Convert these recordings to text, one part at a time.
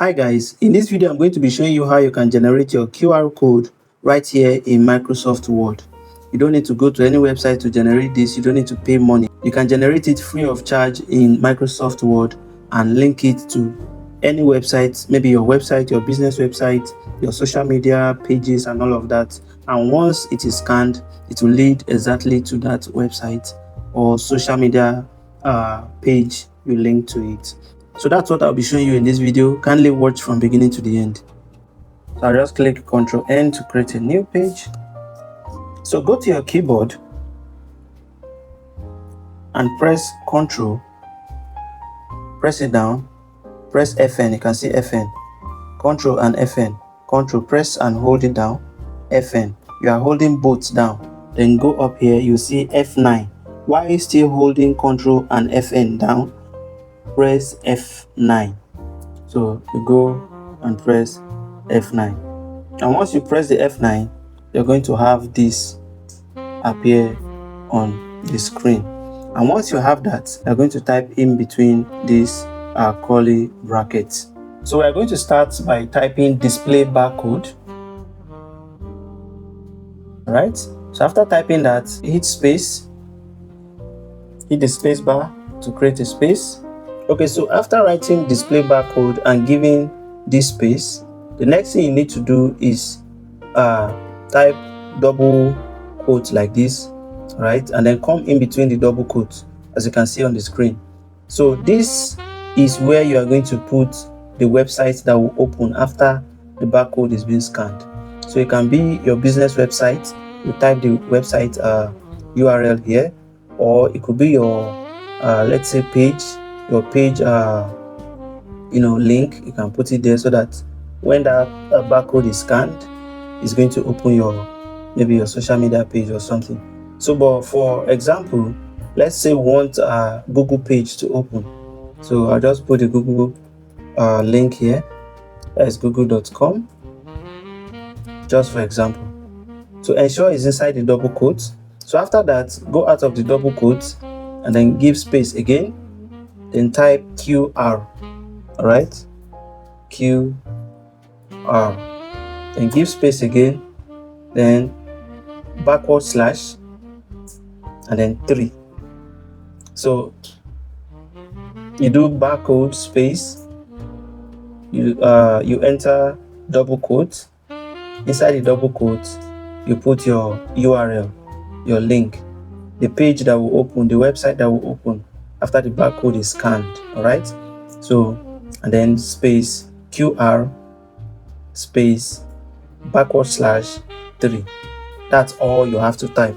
Hi guys, in this video I'm going to be showing you how you can generate your QR code right here in Microsoft Word. You don't need to go to any website to generate this. You don't need to pay money. You can generate it free of charge in Microsoft Word and link it to any website, maybe your website, your business website, your social media pages and all of that. And once it is scanned, it will lead exactly to that website or social media page you link to it. So that's what I'll be showing you in this video. Kindly watch from beginning to the end. So I'll just click Ctrl N to create a new page. So go to your keyboard and press Ctrl, press it down, press FN. You can see FN, Ctrl and FN. Ctrl, press and hold it down, FN. You are holding both down. Then go up here, you see F9. While still holding Ctrl and FN down, press F9. So you go and press F9, and once you press the F9, you're going to have this appear on the screen. And once you have that, you're going to type in between these curly brackets. So we're going to start by typing display barcode. All right, so after typing that, hit space, hit the space bar to create a space. Okay, so after writing display barcode and giving this space, the next thing you need to do is type double quote like this, right? And then come in between the double quotes, as you can see on the screen. So this is where you are going to put the website that will open after the barcode is being scanned. So it can be your business website. You type the website URL here, or it could be your let's say page, your page link. You can put it there so that when that barcode is scanned, it's going to open your maybe your social media page or something. So but for example, let's say we want a Google page to open. So I'll just put the Google link here. That's google.com, just for example. So ensure it's inside the double quotes. So after that, go out of the double quotes and then give space again, then type QR. All right, QR, then give space again, then backward slash, and then 3. So you do barcode space, you enter double quotes. Inside the double quotes, you put your URL, your link, the page that will open, the website that will open after the barcode is scanned. All right, so and then space QR space backward slash 3. That's all you have to type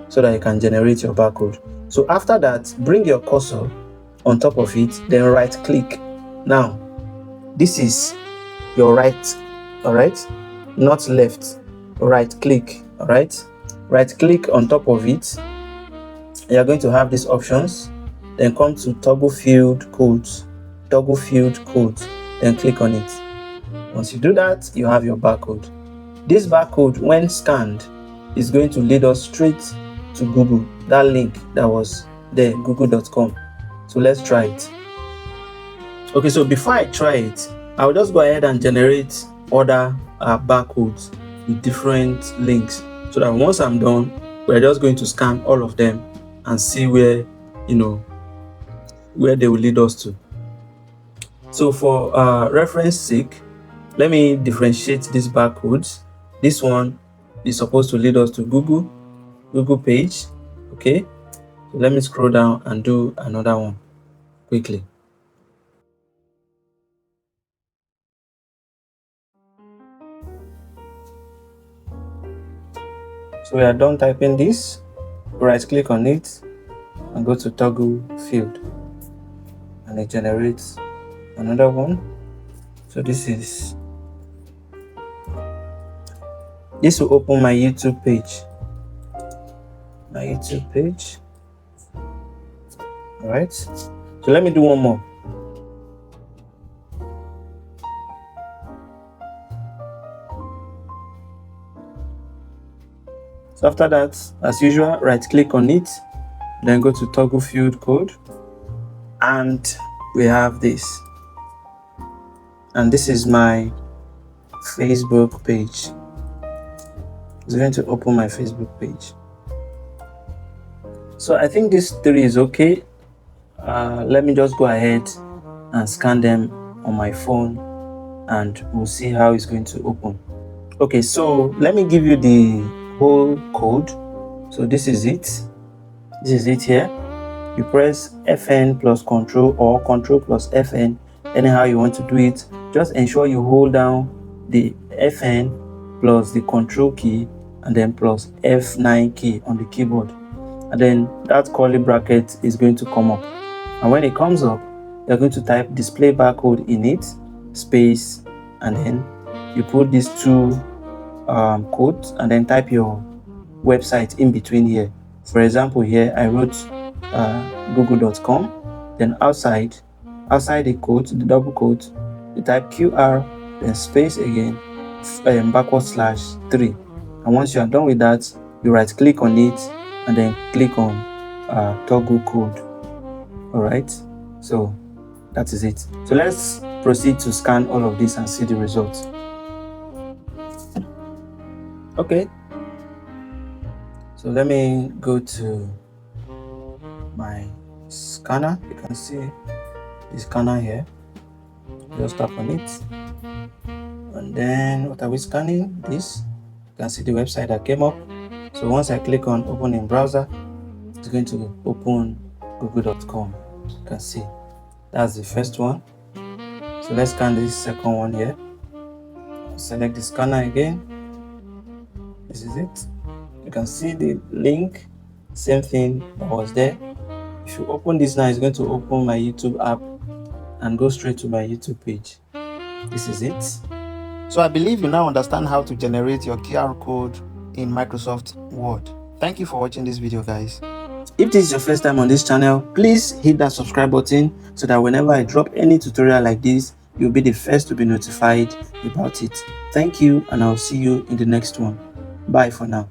so that you can generate your barcode. So after that, bring your cursor on top of it, then right click. Now this is your right, all right, not left, right click. All right, right click on top of it. You're going to have these options, then come to toggle field codes, then click on it. Once you do that, you have your barcode. This barcode, when scanned, is going to lead us straight to Google, that link that was there, google.com. So let's try it. Okay, so before I try it, I'll just go ahead and generate other barcodes with different links, so that once I'm done, we're just going to scan all of them and see where where they will lead us to. So for reference sake, let me differentiate these barcodes. This one is supposed to lead us to Google page. Okay, so let me scroll down and do another one quickly. So we are done typing this. Right click on it and go to toggle field, and it generates another one. So this will open my YouTube page. All right, so let me do one more. So after that, as usual, right click on it, then go to toggle field code, and we have this. and this is my Facebook page. It's going to open my Facebook page. So I think this 3 is okay. Let me just go ahead and scan them on my phone, and we'll see how it's going to open. Okay, so let me give you the whole code. So this is it. This is it here. You press FN plus Control or Control plus FN, anyhow you want to do it. Just ensure you hold down the FN plus the Control key and then plus F9 key on the keyboard, and then that curly bracket is going to come up, and when it comes up, you're going to type display barcode in it, space, and then you put these 2 quotes and then type your website in between here. For example, here I wrote google.com, then outside the quote, the double quote, you type QR, then space again, /3, and once you are done with that, you right click on it and then click on toggle code. All right, so that is it. So let's proceed to scan all of this and see the results. Okay, so let me go to my scanner. You can see the scanner here. Just tap on it, and then what are we scanning? This. You can see the website that came up. So once I click on open in browser, it's going to open google.com. You can see that's the first one. So let's scan this second one here. Select the scanner again. This is it. You can see the link, same thing that was there. If you open this now, it's going to open my YouTube app and go straight to my YouTube page. This is it. So I believe you now understand how to generate your QR code in Microsoft Word. Thank you for watching this video, guys. If this is your first time on this channel, please hit that subscribe button so that whenever I drop any tutorial like this, you'll be the first to be notified about it. Thank you, and I'll see you in the next one. Bye for now.